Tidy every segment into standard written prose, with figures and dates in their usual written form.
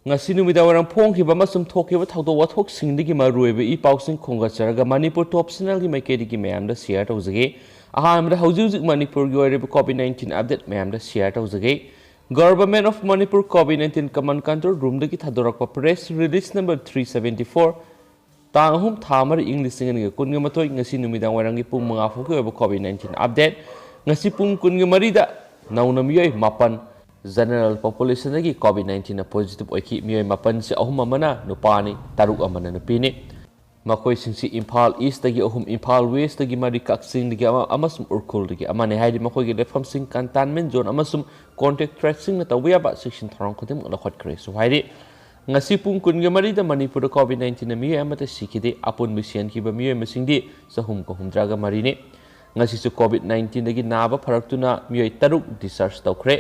ngasi numida warang phong ki bama sum thok ki ba thawdo wa thok sing di ki ma ruibe I pausing khonga charaga Manipur top channel ki maike di ki mayam da share taw jage aham da hauju Manipur gi ore COVID-19 update mayam da share taw jage Government of Manipur COVID-19 command control room da ki thadorak pa press release number 374 tang hum thamar English ngi kun ngi matoi ngasi numida warang ki pung mga phok ki COVID-19 update ngasi pung kun ngi mari da naunam yoi mapan general population lagi COVID-19 na positive oiki miyoi mapan si ahum amana nupani taruk amana nupini makoi singsi Impal East lagi ahum Impal West lagi mari kaksing lagi amasum urkul lagi amane haidi makoi gi lefam sing cantonment zone amasum contact tracing na tawiya ba section tharong khotim ala khot kre so haidi ngasi pung kun gi mari da Manipur COVID-19 na miyoi amata sikide apun mission ki ba miyoi masing di sahum ko humdraga mari ne ngasi su COVID-19 lagi naba pharaktuna miyoi taruk discharge tawkre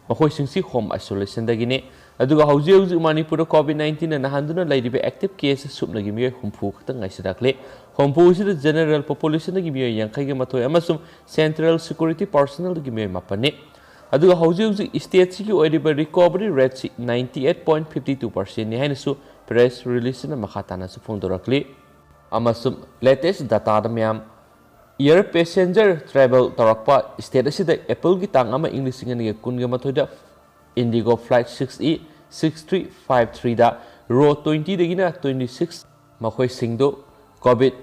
makoi singsi home isolation dagine aduga hauji Manipur COVID-19 na handuna lairibe active case subnagi miyoi humpu khata ngaisidakle humpu sida general population dagi miyoi yankai ge matoi amasum central security personnel dagi miyoi mapane aduga hauji state sigi oiribe recovery rate 98.52% ni hainasu press release na makhatana su phongdorakli amasum latest data da myam air passenger travel tarakpa state asida Apple gi tang ama English ngi kun ga mathoida Indigo flight 6E 6353 da row 20 dagina 26 makhoi singdo COVID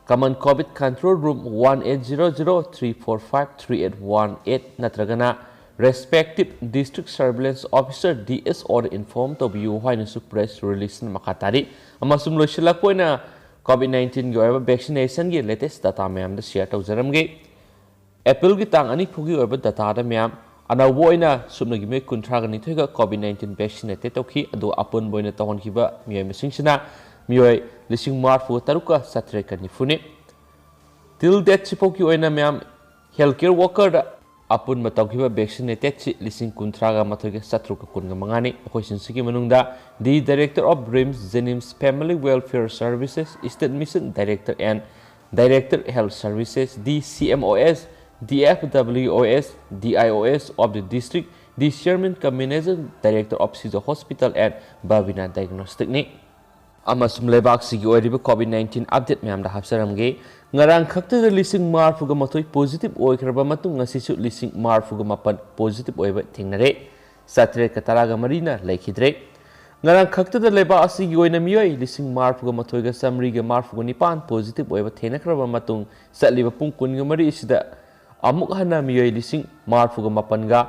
common COVID control room 1800345318 natragana respective district surveillance officer DS order inform to you why su press release makatari amasum loshila koina COVID-19 gi oiba vaccination gi latest data mayam da share taw jaram ge Apple gi tang ani phugi oiba data da mayam ana woina subna gi me kunthra ga ni thoiga COVID-19 vaccinated tawki adu apun boina tawon ki ba miyai masing sina miyoi lising mar fu taruka satre kan ni fune till that chipoki oina mayam healthcare worker da apun mataw ki ba vaccinated chi lising kunthra ga mathoiga satruka kun ga mangani khoi sinsigi manungda the director of RIMS Jenims Family Welfare Services State Mission Director and Director Health Services DCMOS DFWOS DIOS of the district the Chairman Manager Director of Sijo Hospital and Bavina Diagnostic ni amasum lebak sigi oiriba COVID-19 update mayam da hapsaramge ngarang khakta da lising marfuga matoi positive oikraba matung ngasisu lising marfuga mapan positive oiba thingnare satre kataraga marina laikhidre ngarang khakta da leba asigi oina miyoi lising marfuga matoi ga samri ga marfuga nipan positive oiba thenakraba matung satliba pung kun ga mari sida amuk hana miyoi lising marfuga mapan ga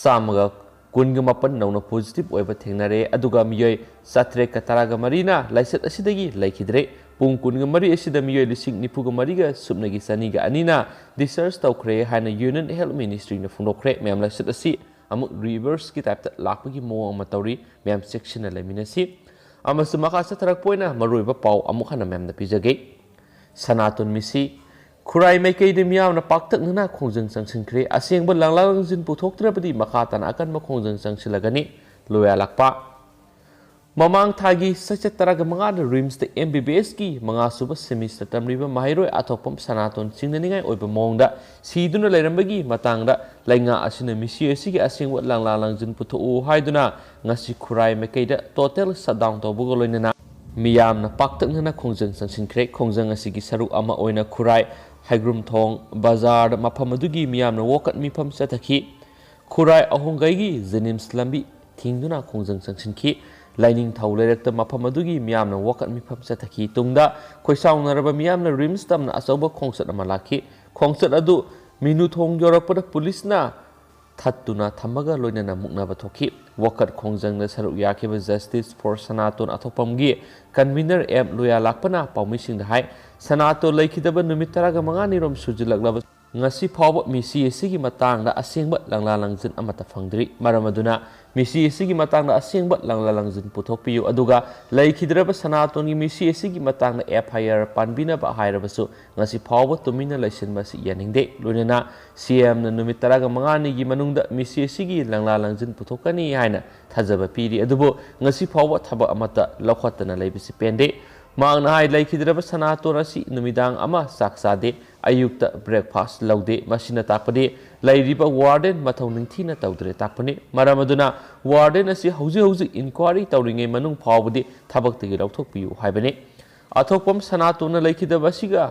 samaga kunga mapan nauna positive oiba thengnare aduga miyoi satre kataraga marina laiset asidagi laikhidre pung kunga mari asida miyoi lising nipuga mariga subnagi saniga anina discharge tawkre haina Union Health Ministry na phunokre mayam laiset asi amuk reverse ki type ta lakpagi mo ama tawri mayam section na laminasi amasu maka sa tarak poina maruiba pau amuk hana mayam na pijage Sanatun misi Kurai mai kai dem yaw na paktak na khongjang sangsinkre asengba langlang jin puthoktrabadi makhatan akan ma khongjang sangsilagani loya lakpa mamang thagi sacha taraga manga na RIMS te MBBS ki manga suba semester tamriba mahairoi athokpam Sanaton chingnaningai oiba mongda siduna leirambagi matangda lainga asina misi asigi asengba langlang jin putho haiduna ngasi kurai mai kai da total shutdown tobugo loinana miyam na paktak na khongjang sangsinkre khongjang asigi saruk ama oina kurai Haigrum Thong Bazar Mapamadugi Miyamna Wokat Mipam Sataki Kurai Ahongaigi Jenims Lambi Thingduna Khongjang Sangsinki Lining Thaulerekta Mapamadugi Miyamna Wokat Mipam Sataki Tungda Khoisaunaraba Miyamna RIMS tamna asoba khongsat amalaki khongsat adu minu thong yorakpada police na thattuna thamaga loinana muknaba thoki Wokat Khongjang na saruk yakiba Justice for Sanaton athopamgi convener M loya lakpana paumising dahai Sanato laikidaba numit taraga mangani rom sujilaglaba ngasi phawba misi asigi matangda asengba langlalangjin amata phangdri maramaduna misi asigi matangda asengba langlalangjin puthokpiyu aduga laikhidraba Sanaton gi misi asigi matangda FIR panbina ba hairabasu ngasi phawba tumina laisenba si yaningde loinana CM na numit taraga mangani gi manungda misi asigi langlalangjin puthokani haina thajaba piri adubo ngasi phawba thaba amata lakhwatana laibisi pende Maangna hai laikhidraba Sanaton asi numidang ama saksade ayukta breakfast laude masina takpade ꯂꯩꯔꯤꯕ warden ꯃꯊꯧ ꯅꯤꯡꯊꯤꯅ ꯇꯧꯗ꯭ꯔꯦ ꯇꯥꯛꯄꯅꯤ ꯃꯔꯝ ꯑꯗꯨꯅ warden ꯑꯁꯤ ꯍꯧꯖꯤꯛ enquiry ꯇꯧꯔꯤꯉꯩ ꯃꯅꯨꯡ ꯐꯥꯎꯕꯗꯤ ꯊꯕꯛꯇꯒꯤ ꯂꯧꯊꯣꯛꯄꯤꯌꯨ ꯍꯥꯏꯕꯅꯤ ꯑꯊꯣꯛꯄꯝ ꯁꯅꯥꯇꯣꯟꯅ ꯂꯩꯈꯤꯗꯕ ꯑꯁꯤꯒ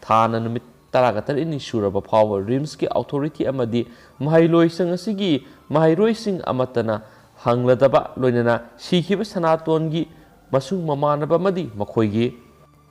ꯊꯥꯅ ꯅꯨꯃꯤꯠ 19ꯅꯤ ꯁꯨꯔꯕ ꯐꯥꯎꯕ ꯔꯤꯝꯁꯀꯤ ꯑꯣꯊꯣꯔꯤꯇꯤ ꯑꯃꯗꯤ ꯃꯍꯩꯂꯣꯏꯁꯪ ꯑꯁꯤꯒꯤ ꯃꯍꯩꯔꯣꯏꯁꯤꯡ ꯑꯃꯠꯇꯅ ꯍꯪꯂꯗꯕ ꯂꯣꯏꯅꯅ ꯁꯤꯈꯤꯕ ꯁꯅꯥꯇꯣꯟꯒꯤ ꯃꯁꯨꯡ ꯃꯃꯥꯟꯅꯕ ꯑꯃꯗꯤ ꯃꯈꯣꯏꯒꯤ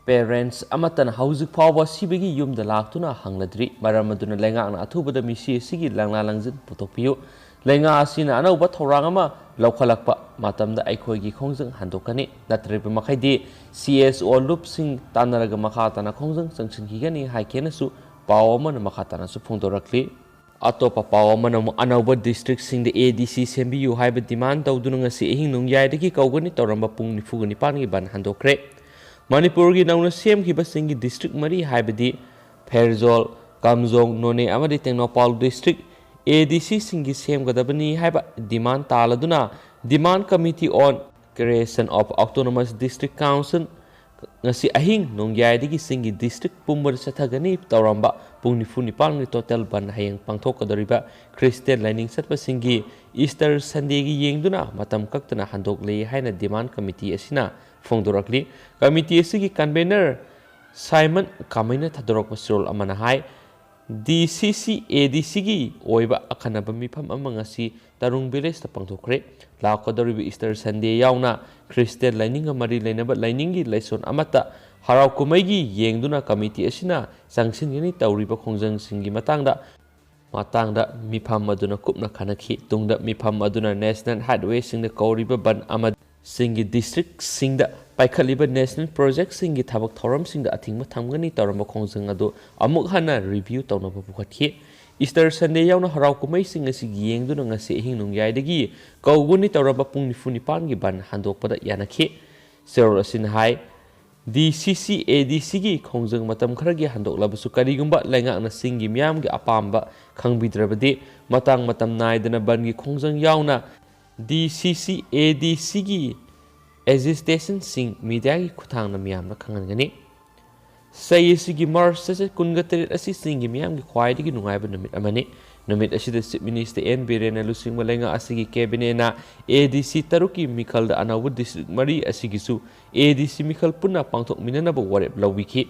ꯄꯦꯔꯦꯟꯁ ꯑꯃꯠꯇꯅ ꯍꯧꯖꯤꯛ ꯐꯥꯎꯕ ꯁꯤꯕꯒꯤ ꯌꯨꯝꯗ ꯂꯥꯛꯇꯨꯅ ꯍꯪꯂꯗ꯭ꯔꯤ ꯃꯔꯝ ꯑꯗꯨꯅ ꯂꯩꯉꯥꯛꯅ ꯑꯊꯨꯕꯗ ꯃꯤꯁꯤ ꯑꯁꯤꯒꯤ ꯂꯪꯂꯥ ꯂꯪꯖꯤꯟ ꯄꯨꯊꯣꯛꯄꯤꯌꯨ ꯂꯩꯉꯥꯛ ꯑꯁꯤꯅ ꯑꯅꯧꯕ ꯊꯧꯔꯥꯡ ꯑꯃ ꯂꯧꯈꯠꯂꯛꯄ ꯃꯇꯝꯗ ꯑꯩꯈꯣꯏꯒꯤ ꯈꯣꯡꯖꯪ ꯍꯟꯗꯣꯛꯀꯅꯤ ꯅꯠꯇ꯭ꯔꯤꯕ ꯃꯈꯩꯗꯤ CSO ꯂꯨꯞꯁꯤꯡ ꯇꯥꯟꯅꯔꯒ ꯃꯈꯥ ꯇꯥꯅ ꯈꯣꯡꯖꯪ ꯆꯪꯁꯤꯟꯈꯤꯒꯅꯤ ꯍꯥꯏꯈꯦꯅꯁꯨ ꯄꯥꯎ ꯑꯃꯅ ꯃꯈꯥ ꯇꯥꯅꯁꯨ ꯐꯣꯡꯗꯣꯔꯛꯂꯤ ꯑꯇꯣꯞꯄ ꯄꯥꯎ ꯑꯃꯅ ꯑꯅꯧꯕ ꯗꯤꯁꯇ꯭ꯔꯤꯛꯁꯤꯡꯗ ADC ꯁꯦꯝꯕꯤꯌꯨ ꯍꯥꯏꯕ ꯗꯤꯃꯥꯟ ꯇꯧꯗꯨꯅ ꯉꯁꯤ ꯑꯍꯤꯡ ꯅꯣꯡꯌꯥꯏꯗꯒꯤ ꯀꯧꯒꯅꯤ ꯇꯧꯔꯝꯕ ꯄꯨꯡ 49ꯒꯤ ꯕꯟ ꯍꯟꯗꯣꯛꯈ꯭ꯔꯦ ꯃꯅꯤꯄꯨꯔꯒꯤ ꯅꯧꯅ ꯁꯦꯝꯈꯤꯕꯁꯤꯡꯒꯤ ꯗꯤꯁꯇ꯭ꯔꯤꯛ 4 ꯍꯥꯏꯕꯗꯤ ꯐꯦꯔꯖꯣꯜ ꯀꯥꯝꯖꯣꯡ ꯅꯣꯅꯦ ꯑꯃꯗꯤ ꯇꯦꯡꯅꯧꯄꯥꯜ ꯗꯤꯁꯇ꯭ꯔꯤꯛ ADCꯁꯤꯡꯒꯤ ꯁꯦꯝꯒꯗꯕꯅꯤ ꯍꯥꯏꯕ ꯗꯤꯃꯥꯟ ꯇꯥꯜꯂꯗꯨꯅ ꯗꯤꯃꯥꯟ committee on creation of autonomous district council ngasi ahing nongyai singi district pumbar chathagani tauramba pung 49 total ban hayeng pangthokadoriba Christian lining satpa singi Easter Sunday gi yengduna matam kaktana handok le haina demand committee asina phongdorakli committee asigi convener Simon Kamaina thadorok pasrol amana hai DCC ADC gi oiba akhanaba mifam ama ngasi Tarung Village ta pangthokre lakadoriba Easter Sunday yauna Christian lining amari leinaba lining gi laison amata harau kumai gi yengduna committee asina sangsingini tauriba khongjang singi matangda mifam aduna kupna khanakhi tungda mifam aduna national highway singda kauriba ban ama singi district singda paikaliba national project singi thabak thoram singda athingma thamgani tauramba khongjang adu amuk hana review tawnaba bukhathi Easter Sunday yauna harau kumai sing asi yengduna ngasi ehing nongyai kauguni tauramba pung 49 gi ban handokpada yanakhi serol asin hai DCC ADC gi khongjang matam kharagi handoklabasu karigumba laingakna singi miyam gi apamba khangbidrabadi matam naidana ban gi khongjang yauna DCC ADC gi existation sing media gi khuthangna miyamna khangangani sayisigi March 23 asi singi miyam gi khwaidigi nungaiba numit amani numit asida Chief Minister N Biren Lusing Malenga asigi cabinet na ADC taruki mikhal da anawu district mari asigi su ADC mikhal punna pangthok minanaba warep lawiki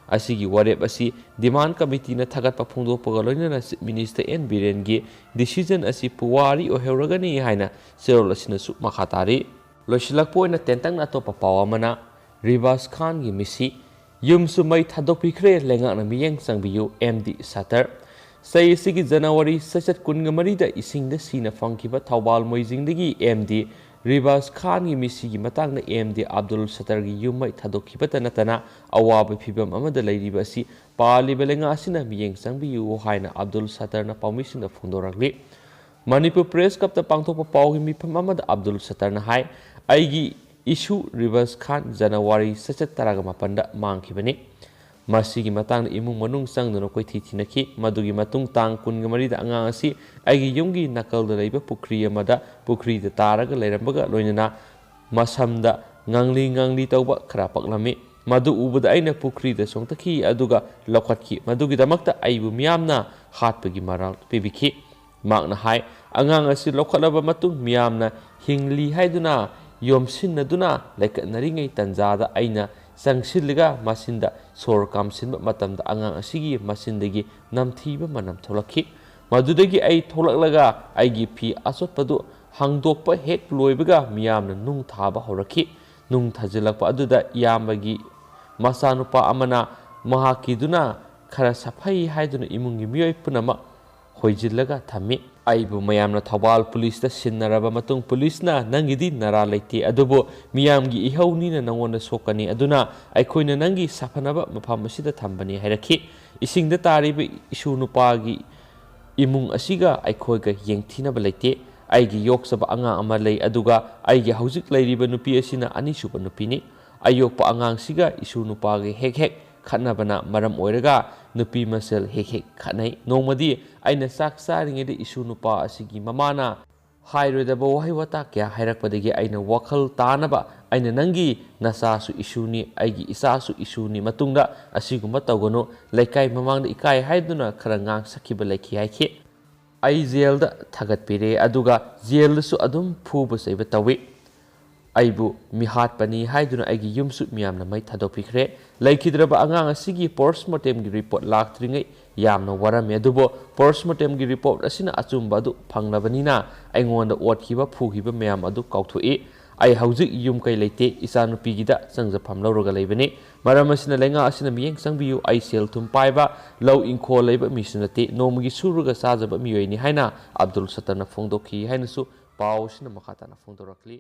asigi warep asi demand committee na thagat pa phungdo pagaloina na Chief Minister N Biren gi decision asi puwari o heuragani haina serol asina su makhatari loisilakpo na tentang na to papawamana Rivas Khan gi misi yumsu mai thadokpikre lengakna miyeng sangbiyu MD Satar Say Sigi January Sachet Kungamari da ising da sina fangkiba Thawbal Moijingdagi MD Rivas Khan gi misi gi matang na MD Abdul Satar gi yumai thadokhiba tanatana awaba phibam amada leiriba si paliba lenga asina miyeng sangbiyu haina Abdul Satar na permission da phungdoragli Manipur Press Cup ta pangthokpa pau gi mifam amada Abdul Satar na hai aigi issue Rivas Khan January Sachet taraga mapanda mangkhibani masigi matang imung manung sangduna koi thithinaki madugi matung tang kungamari da angang asi aigi yumgi nakal da leiba pukri amada pukri da taraga leirambaga loinana masamda ngangli tauba khara paklami madu ubada aina pukri da songtaki aduga lokhatki madugi damakta aibu miyamna hatpagi maral pibiki makna hai angang asi lokhalaba matung miyamna hingli haiduna yomsinnaduna laikatnaringai tanjada aina sangsilga masinda sor kamsinba matamda angang asigi masindagi namthiba manam tholakhi madudagi ai tholaklaga aigi phi asotpadu hangdokpa hek loibaga miyamna nung thaba horakhi nung thajilakpa aduda yambagi masanupa amana mahakiduna khara safai haiduna imungi miyoi punama hoijillaga thami aibu mayamna Thawbal police da sinnaraba matung police na nangidi nara leiti adubo miyamgi ihawni na nangona sokani aduna aikhoina nangi safanaba mafam asida thambani hairaki isingda tariba isu nupagi imung asiga aikhoiga yengthinaba leite aigi yoksaba anga ama lei aduga aigi hauzik leiriba nupi asina ani suba nupini ayokpa angang siga isu nupagi hek khatnabana maram oiraga nupi masel hek khatnai nongmadi aina sak saringede isu nupa asigi mamana hairodaba wahai wata kya hairakpadagi aina wakhal tanaba aina nangi nasasu isuni aigi isasu isuni matungda asiguma tawgano laikai mamangda ikai haiduna khara ngang sakhiba laiki haikhe ꯑꯩ ꯖꯦꯜꯗ ꯊꯥꯒꯠꯄꯤꯔꯦ ꯑꯗꯨꯒ ꯖꯦꯜꯗꯁꯨ ꯑꯗꯨꯝ ꯐꯨꯕ ꯆꯩꯕ ꯇꯧꯏ ꯑꯩꯕꯨ ꯃꯤꯍꯥꯠꯄꯅꯤ ꯍꯥꯏꯗꯨꯅ ꯑꯩꯒꯤ ꯌꯨꯝꯁꯨ ꯃꯤꯌꯥꯝꯅ ꯃꯩ ꯊꯥꯗꯣꯛꯄꯤꯈ꯭ꯔꯦ ꯂꯩꯈꯤꯗ꯭ꯔꯕ ꯑꯉꯥꯡ ꯑꯁꯤꯒꯤ ꯄꯣꯁꯠꯃꯣꯔꯇꯦꯝꯒꯤ ꯔꯤꯄꯣꯔꯠ ꯂꯥꯛꯇ꯭ꯔꯤꯉꯩ ꯌꯥꯝꯅ ꯋꯥꯔꯝꯃꯤ ꯑꯗꯨꯕꯨ ꯄꯣꯁꯠꯃꯣꯔꯇꯦꯝꯒꯤ ꯔꯤꯄꯣꯔꯠ ꯑꯁꯤꯅ ꯑꯆꯨꯝꯕ ꯑꯗꯨ ꯐꯪꯂꯕꯅꯤꯅ ꯑꯩꯉꯣꯟꯗ ꯑꯣꯠꯈꯤꯕ ꯐꯨꯈꯤꯕ ꯃꯌꯥꯝ ꯑꯗꯨ ꯀꯥꯎꯊꯣꯛꯏ ꯑꯩ ꯍꯧꯖꯤꯛ ꯌꯨꯝ ꯀꯩ ꯂꯩꯇꯦ ꯏꯆꯥꯅꯨꯄꯤꯒꯤꯗ ꯆꯪꯖꯐꯝ ꯂꯧꯔꯒ ꯂꯩꯕꯅꯤ ꯃꯔꯝ ꯑꯁꯤꯅ ꯂꯩꯉꯥꯛ ꯑꯁꯤꯅ ꯃꯤꯠꯌꯦꯡ ꯆꯪꯕꯤꯌꯨ ꯑꯩ ꯁꯦꯜ ꯊꯨꯝ ꯄꯥꯏꯕ ꯂꯧ ꯏꯪꯈꯣꯜ ꯂꯩꯕ ꯃꯤꯁꯨ ꯅꯠꯇꯦ ꯅꯣꯡꯃꯒꯤ ꯁꯨꯔꯒ ꯆꯥꯖꯕ ꯃꯤꯑꯣꯏꯅꯤ ꯍꯥꯏꯅ ꯑꯕꯗꯨꯜ ꯁꯠꯇꯔꯅ ꯐꯣꯡꯗꯣꯛꯈꯤ ꯍꯥꯏꯅꯁꯨ ꯄꯥꯎ ꯑꯁꯤꯅ ꯃꯈꯥ ꯇꯥꯅ ꯐꯣꯡꯗꯣꯔꯛꯂꯤ